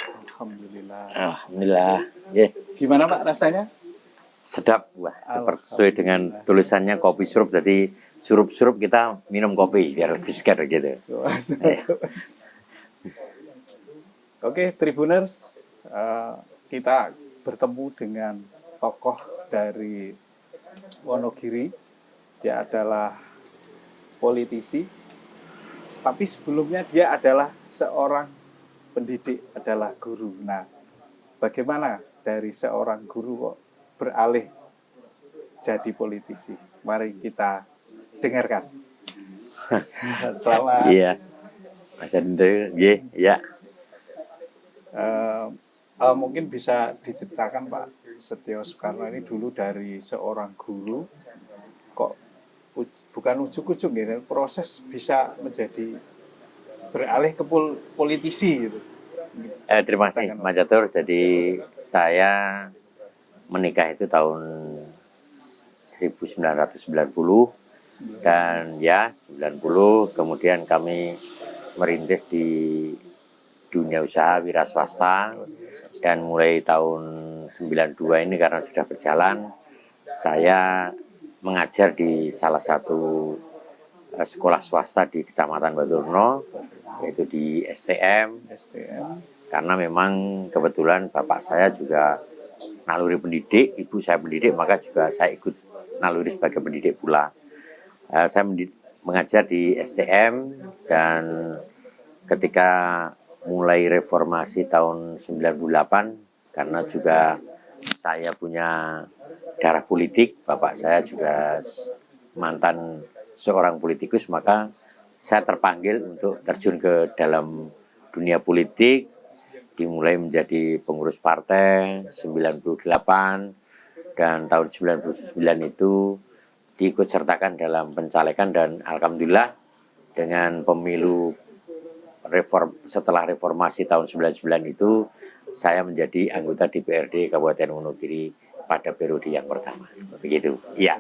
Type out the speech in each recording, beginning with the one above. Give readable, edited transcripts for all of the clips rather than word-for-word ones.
Alhamdulillah. Alhamdulillah. Yeah. Gimana Pak rasanya? Sedap, wah, sesuai dengan tulisannya kopi sirup. Jadi sirup-sirup kita minum kopi biar lebih segar gitu. Oke, Tribuners, kita bertemu dengan tokoh dari Wonogiri. Dia adalah politisi, tapi sebelumnya dia adalah seorang pendidik, adalah guru. Nah, bagaimana dari seorang guru kok beralih jadi politisi? Mari kita dengarkan. Selamat. Iya, Mas Hendro, ya. Mungkin bisa diceritakan Pak Setio Soekarno ini dulu dari seorang guru, kok bukan ujuk-ujuk gitu, proses bisa menjadi beralih ke politisi gitu. Terima kasih Mas Catur. Jadi saya menikah itu tahun 1990 dan ya 90 kemudian kami merintis di dunia usaha wira swasta, dan mulai tahun 92 ini karena sudah berjalan saya mengajar di salah satu sekolah swasta di Kecamatan Baturno, yaitu di STM. Karena memang kebetulan bapak saya juga naluri pendidik, ibu saya pendidik, maka juga saya ikut naluri sebagai pendidik pula. Saya mengajar di STM, dan ketika mulai reformasi tahun 98, karena juga saya punya darah politik, bapak saya juga mantan seorang politikus, maka saya terpanggil untuk terjun ke dalam dunia politik, dimulai menjadi pengurus partai 98, dan tahun 99 itu diikut sertakan dalam pencalekan, dan alhamdulillah dengan pemilu setelah reformasi tahun 99 itu saya menjadi anggota DPRD Kabupaten Wonogiri pada periode yang pertama. Begitu. Iya.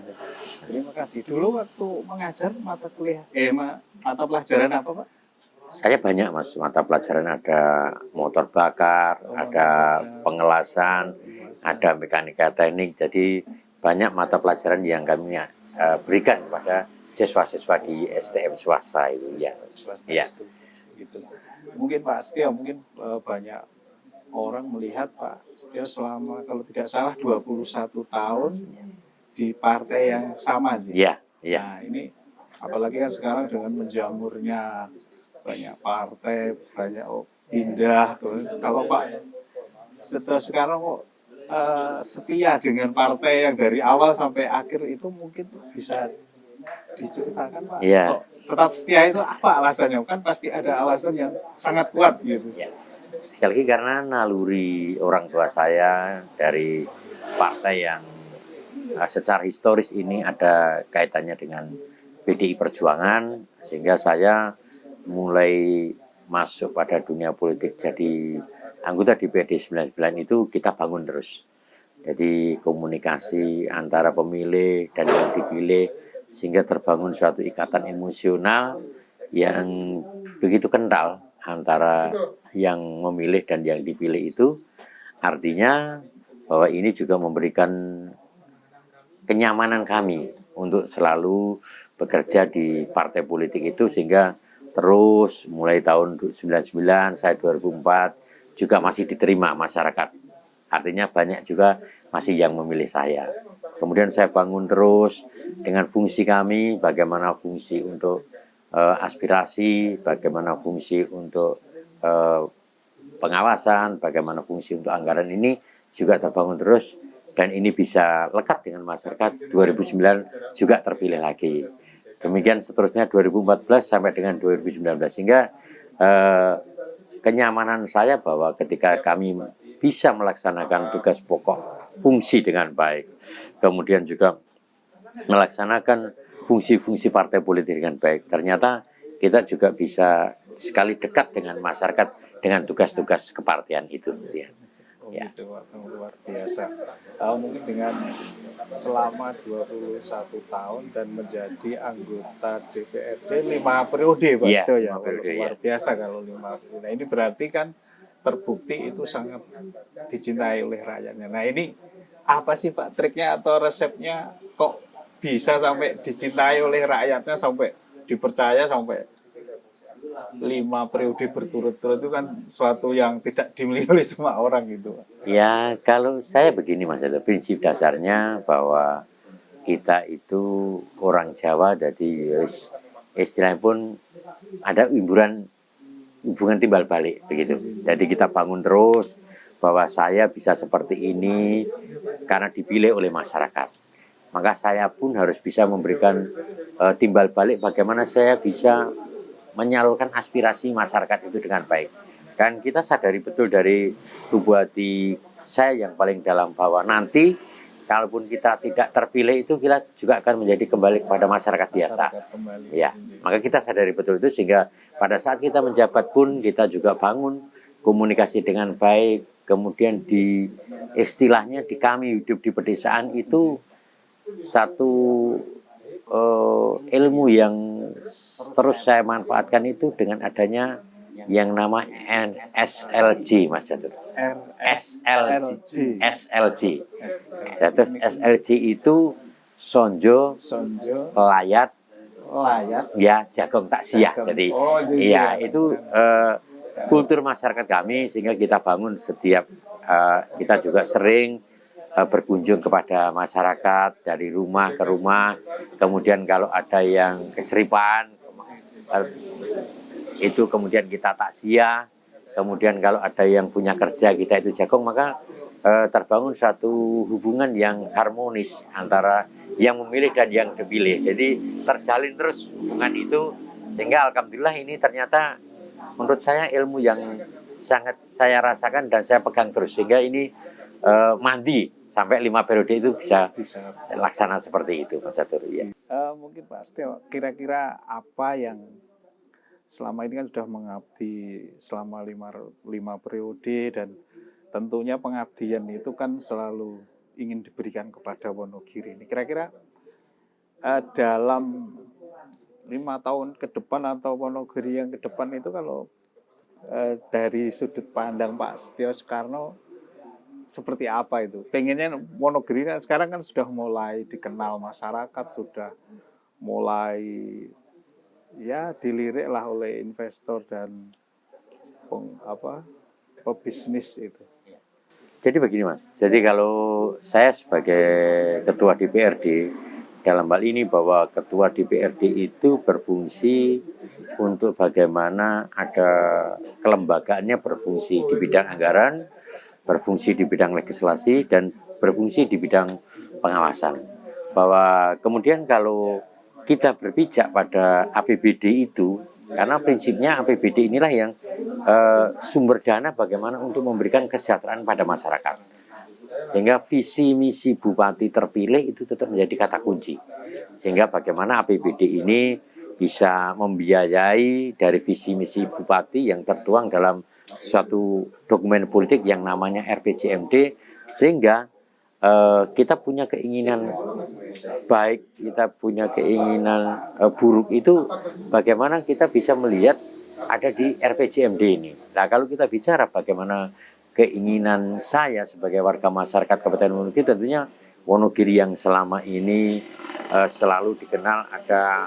Terima kasih. Dulu waktu mengajar mata kuliah, mata pelajaran apa Pak? Saya banyak Mas, mata pelajaran ada motor bakar, ada pengelasan, ada mekanika teknik. Jadi banyak mata pelajaran yang kami berikan kepada siswa-siswa di STM swasta itu. Ya. Iya. Gitu. Mungkin Pak Setio, mungkin banyak orang melihat Pak Setio selama kalau tidak salah 21 tahun di partai yang sama sih. Iya, iya. Nah, ini apalagi kan sekarang dengan menjamurnya banyak partai, banyak pindah. Kalau Pak Setio sekarang kok setia dengan partai yang dari awal sampai akhir, itu mungkin bisa diceritakan Pak. Iya. Tetap setia itu apa alasannya? Kan pasti ada alasan yang sangat kuat gitu. Ya. Sekali lagi karena naluri orang tua saya dari partai yang secara historis ini ada kaitannya dengan PDI Perjuangan, sehingga saya mulai masuk pada dunia politik jadi anggota DPRD 99 itu kita bangun terus. Jadi komunikasi antara pemilih dan yang dipilih, sehingga terbangun suatu ikatan emosional yang begitu kental antara yang memilih dan yang dipilih itu. Artinya bahwa ini juga memberikan kenyamanan kami untuk selalu bekerja di partai politik itu, sehingga terus mulai tahun 99, saya 2004 juga masih diterima masyarakat. Artinya banyak juga masih yang memilih saya. Kemudian saya bangun terus dengan fungsi kami, bagaimana fungsi untuk aspirasi, bagaimana fungsi untuk pengawasan, bagaimana fungsi untuk anggaran, ini juga terbangun terus, dan ini bisa lekat dengan masyarakat. 2009 juga terpilih lagi. Demikian seterusnya 2014 sampai dengan 2019, sehingga kenyamanan saya bahwa ketika kami bisa melaksanakan tugas pokok fungsi dengan baik, kemudian juga melaksanakan fungsi-fungsi partai politik dengan baik, ternyata kita juga bisa sekali dekat dengan masyarakat dengan tugas-tugas kepartian itu. Ya. gitu Pak, luar biasa. Mungkin dengan selama 21 tahun dan menjadi anggota DPRD 5 periode Pak Iya, Setio ya. 5 periode, Luar ya. biasa kalau 5 periode. Nah ini berarti kan terbukti itu sangat dicintai oleh rakyatnya. Nah ini apa sih Pak triknya atau resepnya kok bisa sampai dicintai oleh rakyatnya, sampai dipercaya sampai 5 periode berturut-turut, itu kan suatu yang tidak dimiliki oleh semua orang gitu Pak. Ya, kalau saya begini Mas, itu prinsip dasarnya bahwa kita itu orang Jawa, jadi istilahnya pun ada hubungan timbal balik begitu. Jadi kita bangun terus bahwa saya bisa seperti ini karena dipilih oleh masyarakat. Maka saya pun harus bisa memberikan timbal balik bagaimana saya bisa menyalurkan aspirasi masyarakat itu dengan baik. Dan kita sadari betul dari lubuk hati saya yang paling dalam bahwa nanti kalaupun kita tidak terpilih itu kita juga akan menjadi kembali kepada masyarakat biasa. Masyarakat kembali. Ya, maka kita sadari betul itu sehingga pada saat kita menjabat pun kita juga bangun komunikasi dengan baik. Kemudian di istilahnya di kami hidup di pedesaan itu satu ilmu yang terus saya manfaatkan itu dengan adanya yang nama SLG Mas Jatuh. SLG. Terus SLG itu sonjo, layat, ya jagung tak siap. Jadi ya itu kultur masyarakat kami sehingga kita bangun setiap kita juga sering berkunjung kepada masyarakat dari rumah ke rumah. Kemudian kalau ada yang keseripan itu kemudian kita takziah. Kemudian kalau ada yang punya kerja kita itu jagung, maka terbangun satu hubungan yang harmonis antara yang memilih dan yang dipilih. Jadi terjalin terus hubungan itu sehingga alhamdulillah ini ternyata menurut saya ilmu yang sangat saya rasakan dan saya pegang terus sehingga ini mandi sampai 5 periode itu bisa laksana seperti itu Pak Catur. Ya. Mungkin Pak Setio, kira-kira apa yang selama ini kan sudah mengabdi selama 5 periode dan tentunya pengabdian itu kan selalu ingin diberikan kepada Wonogiri ini. Kira-kira dalam 5 tahun ke depan atau Wonogiri yang ke depan itu kalau dari sudut pandang Pak Setio Soekarno seperti apa itu? Pengennya Wonogiri sekarang kan sudah mulai dikenal masyarakat, sudah mulai ya dilirik lah oleh investor dan pebisnis itu. Jadi begini Mas, jadi kalau saya sebagai ketua DPRD dalam hal ini bahwa ketua DPRD itu berfungsi untuk bagaimana ada kelembagaannya berfungsi di bidang anggaran, berfungsi di bidang legislasi, dan berfungsi di bidang pengawasan. Bahwa kemudian kalau kita berpijak pada APBD itu, karena prinsipnya APBD inilah yang sumber dana bagaimana untuk memberikan kesejahteraan pada masyarakat. Sehingga visi misi bupati terpilih itu tetap menjadi kata kunci. Sehingga bagaimana APBD ini bisa membiayai dari visi misi bupati yang tertuang dalam suatu dokumen politik yang namanya RPJMD, sehingga kita punya keinginan baik, kita punya keinginan buruk itu bagaimana kita bisa melihat ada di RPJMD ini. Nah kalau kita bicara bagaimana keinginan saya sebagai warga masyarakat Kabupaten Wonogiri, tentunya Wonogiri yang selama ini selalu dikenal ada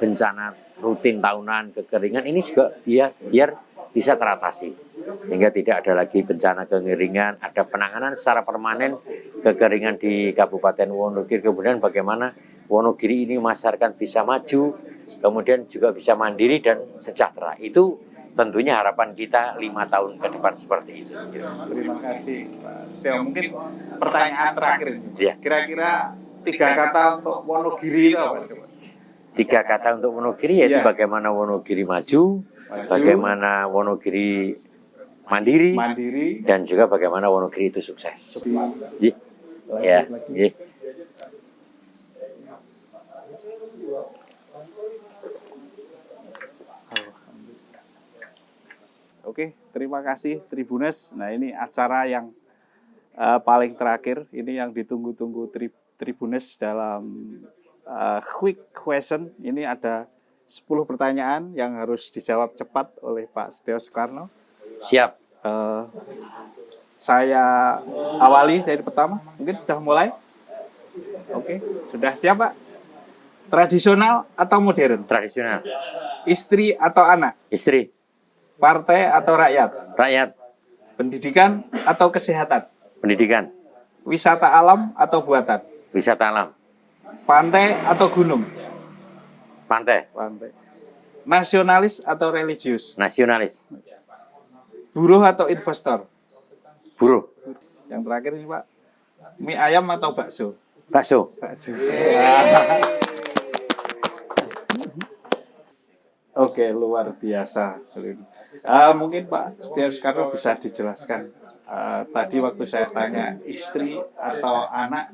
bencana rutin tahunan kekeringan, ini juga biar bisa teratasi sehingga tidak ada lagi bencana kekeringan, ada penanganan secara permanen kekeringan di Kabupaten Wonogiri. Kemudian bagaimana Wonogiri ini masyarakat bisa maju, kemudian juga bisa mandiri dan sejahtera. Itu tentunya harapan kita 5 tahun ke depan seperti itu. Terima kasih Pak Setio. Mungkin pertanyaan terakhir ini. Ya. Kira-kira 3 kata untuk Wonogiri itu apa coba? 3 kata untuk Wonogiri yaitu bagaimana Wonogiri maju, bagaimana Wonogiri mandiri, dan juga bagaimana Wonogiri itu sukses. Ya. Oke, terima kasih Tribuners. Nah, ini acara yang paling terakhir, ini yang ditunggu-tunggu Tribuners dalam quick question. Ini ada 10 pertanyaan yang harus dijawab cepat oleh Pak Setio Soekarno. Siap. Saya awali dari pertama. Mungkin sudah mulai? Oke, sudah siap Pak? Tradisional atau modern? Tradisional. Istri atau anak? Istri. Partai atau rakyat? Rakyat. Pendidikan atau kesehatan? Pendidikan. Wisata alam atau buatan? Wisata alam. Pantai atau gunung? Pantai. Pantai. Nasionalis atau religius? Nasionalis. Buruh atau investor? Buruh. Yang terakhir ini Pak, mie ayam atau bakso? Bakso. Bakso. Oke, luar biasa. Mungkin Pak Setio Soekarno bisa dijelaskan. Tadi waktu saya tanya istri atau anak,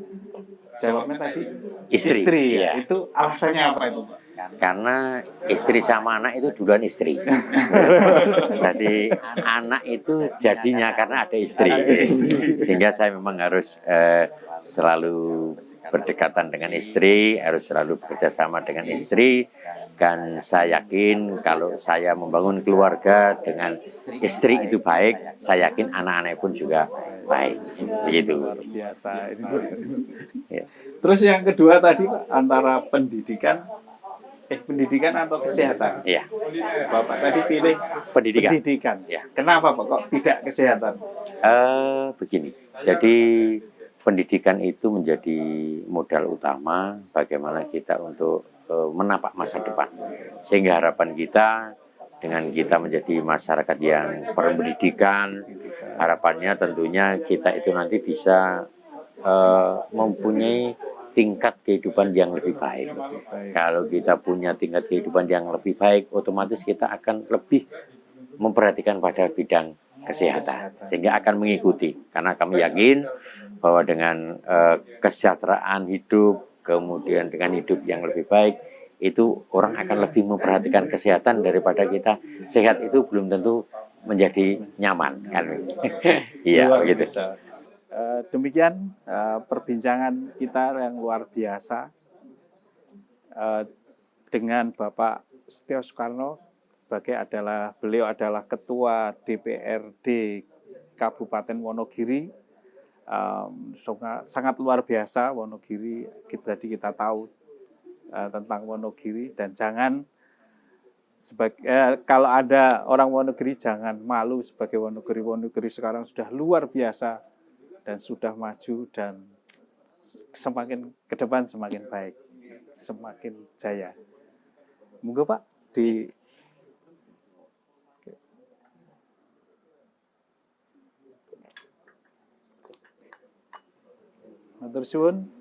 jawabnya tadi Istri. ya. Iya. Itu alasannya apa itu Pak? Karena istri sama anak itu duluan istri. Jadi anak itu jadinya karena ada istri. Sehingga saya memang harus selalu berdekatan dengan istri, harus selalu bekerja sama dengan istri. Dan saya yakin kalau saya membangun keluarga dengan istri itu baik, saya yakin anak-anak pun juga baik. Begitu. Luar biasa. Ya. Terus yang kedua tadi Pak, antara pendidikan atau kesehatan? Iya. Bapak tadi pilih pendidikan. Ya. Kenapa Pak kok tidak kesehatan? Begini, jadi pendidikan itu menjadi modal utama bagaimana kita untuk menapak masa depan. Sehingga harapan kita dengan kita menjadi masyarakat yang berpendidikan, harapannya tentunya kita itu nanti bisa mempunyai tingkat kehidupan yang lebih baik. Kalau kita punya tingkat kehidupan yang lebih baik, otomatis kita akan lebih memperhatikan pada bidang kesehatan, sehingga akan mengikuti. Karena kami yakin bahwa dengan kesejahteraan hidup, kemudian dengan hidup yang lebih baik, itu orang akan lebih memperhatikan kesehatan daripada kita sehat itu belum tentu menjadi nyaman, kan? Iya, begitu. Demikian perbincangan kita yang luar biasa dengan Bapak Setio Soekarno beliau adalah Ketua DPRD Kabupaten Wonogiri. Sangat luar biasa Wonogiri. Tadi kita tahu tentang Wonogiri, dan jangan kalau ada orang Wonogiri jangan malu sebagai Wonogiri. Wonogiri sekarang sudah luar biasa dan sudah maju, dan semakin ke depan semakin baik, semakin jaya. Monggo Pak di Matur suwun.